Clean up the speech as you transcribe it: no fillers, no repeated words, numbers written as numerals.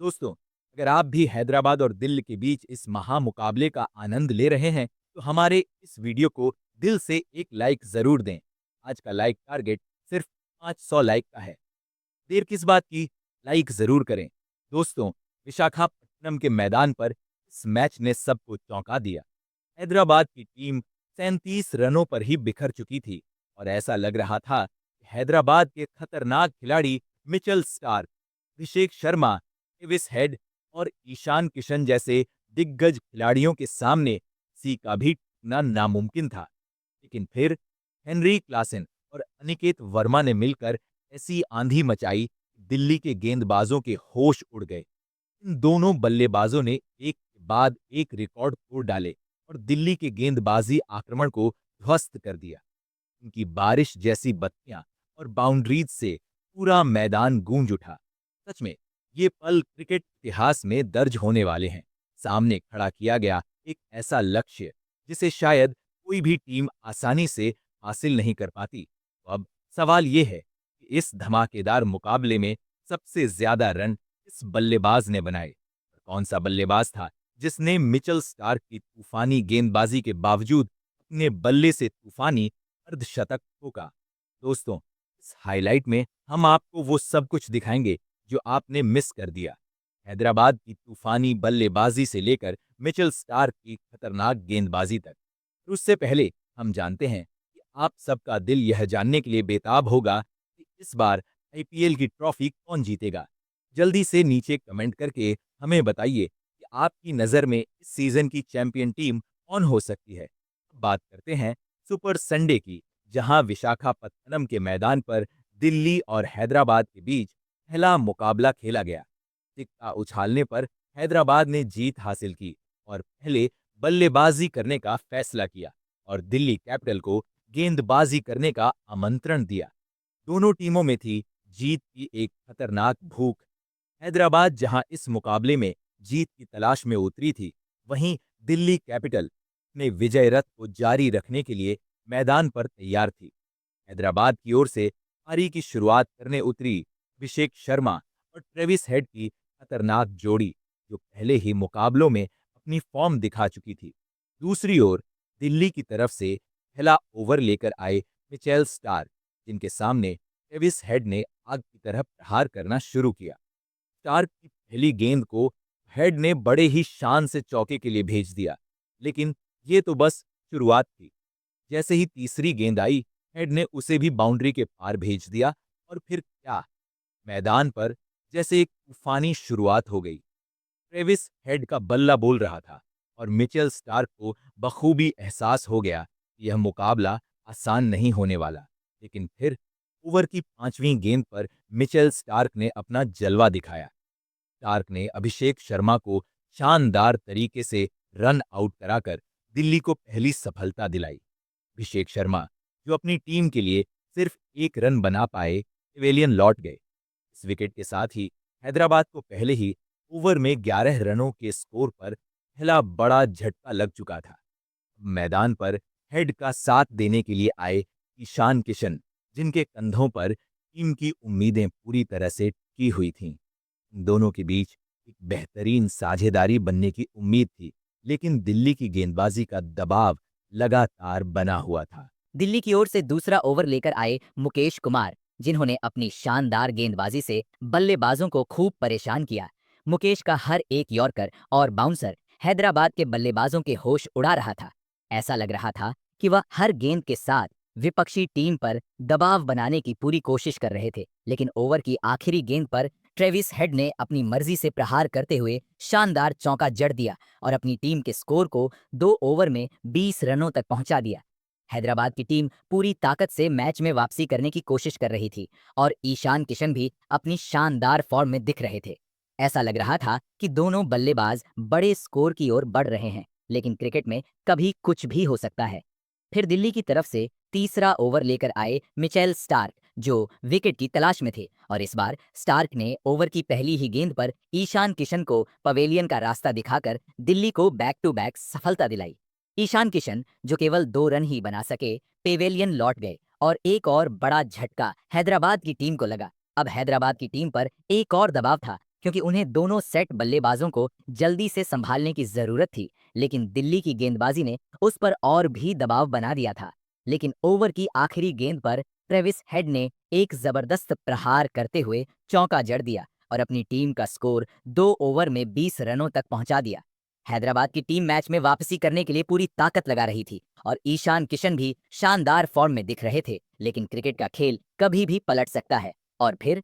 दोस्तों, अगर आप भी हैदराबाद और दिल्ली के बीच इस महामुकाबले का आनंद ले रहे हैं, तो हमारे इस वीडियो को दिल से एक लाइक ज़रूर दें। आज का लाइक टारगेट सिर्फ 500 लाइक का है। देर किस बात की, लाइक ज़रूर करें। दोस्तों, विशाखापट्टनम के मैदान पर इस मैच ने सबको चौंका दिया। हैदराबाद की टीम 37 रनों पर ही बिखर चुकी थी और ऐसा लग रहा था कि हैदराबाद के खतरनाक खिलाड़ी Mitchell Starc, Abhishek Sharma, Davis head और ईशान किशन जैसे दिग्गज खिलाड़ियों के सामने किसी का भी टिकना नामुमकिन था। लेकिन फिर हेनरी क्लासन और अनिकेत वर्मा ने मिलकर ऐसी आंधी मचाई कि दिल्ली के गेंदबाजों के होश उड़ गए। इन दोनों बल्लेबाजों ने एक के बाद एक रिकॉर्ड तोड़ डाले और दिल्ली के गेंदबाजी आक्रमण को ध्वस्त कर दिया। उनकी बारिश जैसी बत्तियां और बाउंड्रीज से पूरा मैदान गूंज उठा। सच में ये पल क्रिकेट इतिहास में दर्ज होने वाले हैं। सामने खड़ा किया गया एक ऐसा लक्ष्य जिसे शायद कोई भी टीम आसानी से हासिल नहीं कर पाती। तो अब सवाल ये है कि इस धमाकेदार मुकाबले में सबसे ज्यादा रन किस बल्लेबाज ने बनाए? और कौन सा बल्लेबाज था जिसने मिचेल स्टार्क की तूफानी गेंदबाजी के बावजूद अपने बल्ले से तूफानी अर्धशतक ठोका? दोस्तों, इस हाइलाइट में हम आपको वो सब कुछ दिखाएंगे जो आपने मिस कर दिया। हैदराबाद की तूफानी बल्लेबाजी से लेकर मिचेल स्टार्क की खतरनाक गेंदबाजी तक। तो उससे पहले हम जानते हैं कि आप सबका दिल यह जानने के लिए बेताब होगा कि इस बार आईपीएल की ट्रॉफी कौन जीतेगा। जल्दी से नीचे कमेंट करके हमें बताइए कि आपकी नज़र में इस सीजन की चैंपियन टीम कौन हो सकती है। अब बात करते हैं सुपर संडे की, जहां विशाखापत्तनम के मैदान पर दिल्ली और हैदराबाद के बीच पहला मुकाबला खेला गया। सिक्का उछालने पर हैदराबाद ने जीत हासिल की और पहले बल्लेबाजी करने का फैसला किया और दिल्ली कैपिटल को गेंदबाजी करने का आमंत्रण दिया। दोनों टीमों में थी जीत की एक खतरनाक भूख। हैदराबाद जहां इस मुकाबले में जीत की तलाश में उतरी थी, वहीं दिल्ली कैपिटल अपने विजय रथ को जारी रखने के लिए मैदान पर तैयार थी। हैदराबाद की ओर से पारी की शुरुआत करने उतरी अभिषेक शर्मा और ट्रेविस हेड की खतरनाक जोड़ी, जो पहले ही मुकाबलों में अपनी फॉर्म दिखा चुकी थी। दूसरी ओर दिल्ली की तरफ से पहला ओवर लेकर आए मिचेल स्टार्क, जिनके सामने ट्रेविस हेड ने आग की तरह प्रहार करना शुरू किया। स्टार्क की पहली गेंद को हेड ने बड़े ही शान से चौके के लिए भेज दिया, लेकिन ये तो बस शुरुआत थी। जैसे ही तीसरी गेंद आई, हेड ने उसे भी बाउंड्री के पार भेज दिया और फिर क्या, मैदान पर जैसे एक तूफानी शुरुआत हो गई। ट्रेविस हेड का बल्ला बोल रहा था और मिचेल स्टार्क को बखूबी एहसास हो गया कि यह मुकाबला आसान नहीं होने वाला। लेकिन फिर ओवर की 5वीं गेंद पर मिचेल स्टार्क ने अपना जलवा दिखाया। स्टार्क ने अभिषेक शर्मा को शानदार तरीके से रन आउट कराकर दिल्ली को पहली सफलता दिलाई। अभिषेक शर्मा, जो अपनी टीम के लिए सिर्फ एक रन बना पाए, पवेलियन लौट गए। इस विकेट के साथ ही हैदराबाद को पहले ही ओवर में 11 रनों के स्कोर पर पहला बड़ा झटका लग चुका था। मैदान पर हेड का साथ देने के लिए आए ईशान किशन, जिनके कंधों पर टीम की उम्मीदें पूरी तरह से टिकी हुई थीं। इन दोनों के बीच एक बेहतरीन साझेदारी बनने की उम्मीद थी, लेकिन दिल्ली की गेंदबाजी का दबाव लगातार बना हुआ था। दिल्ली की ओर से दूसरा ओवर लेकर आए मुकेश कुमार, जिन्होंने अपनी शानदार गेंदबाजी से बल्लेबाजों को खूब परेशान किया। मुकेश का हर एक यॉर्कर और बाउंसर हैदराबाद के बल्लेबाजों के होश उड़ा रहा था। ऐसा लग रहा था कि वह हर गेंद के साथ विपक्षी टीम पर दबाव बनाने की पूरी कोशिश कर रहे थे। लेकिन ओवर की आखिरी गेंद पर ट्रेविस हेड ने अपनी मर्जी से प्रहार करते हुए शानदार चौका जड़ दिया और अपनी टीम के स्कोर को 2 ओवर में 20 रनों तक पहुंचा दिया। हैदराबाद की टीम पूरी ताकत से मैच में वापसी करने की कोशिश कर रही थी और ईशान किशन भी अपनी शानदार फॉर्म में दिख रहे थे। ऐसा लग रहा था कि दोनों बल्लेबाज बड़े स्कोर की ओर बढ़ रहे हैं, लेकिन क्रिकेट में कभी कुछ भी हो सकता है। फिर दिल्ली की तरफ से तीसरा ओवर लेकर आए मिचेल स्टार्क, जो विकेट की तलाश में थे, और इस बार स्टार्क ने ओवर की पहली ही गेंद पर ईशान किशन को पवेलियन का रास्ता दिखाकर दिल्ली को बैक टू बैक सफलता दिलाई। ईशान किशन, जो केवल 2 रन ही बना सके, पेवेलियन लौट गए और एक और बड़ा झटका हैदराबाद की टीम को लगा। अब हैदराबाद की टीम पर एक और दबाव था, क्योंकि उन्हें दोनों सेट बल्लेबाजों को जल्दी से संभालने की जरूरत थी, लेकिन दिल्ली की गेंदबाजी ने उस पर और भी दबाव बना दिया था। लेकिन ओवर की आखिरी गेंद पर ट्रेविस हेड ने एक जबरदस्त प्रहार करते हुए चौका जड़ दिया और अपनी टीम का स्कोर 2 ओवर में 20 रनों तक पहुंचा दिया। हैदराबाद की टीम मैच में वापसी करने के लिए पूरी ताकत लगा रही थी और ईशान किशन भी शानदार फॉर्म में दिख रहे थे, लेकिन क्रिकेट का खेल कभी भी पलट सकता है और फिर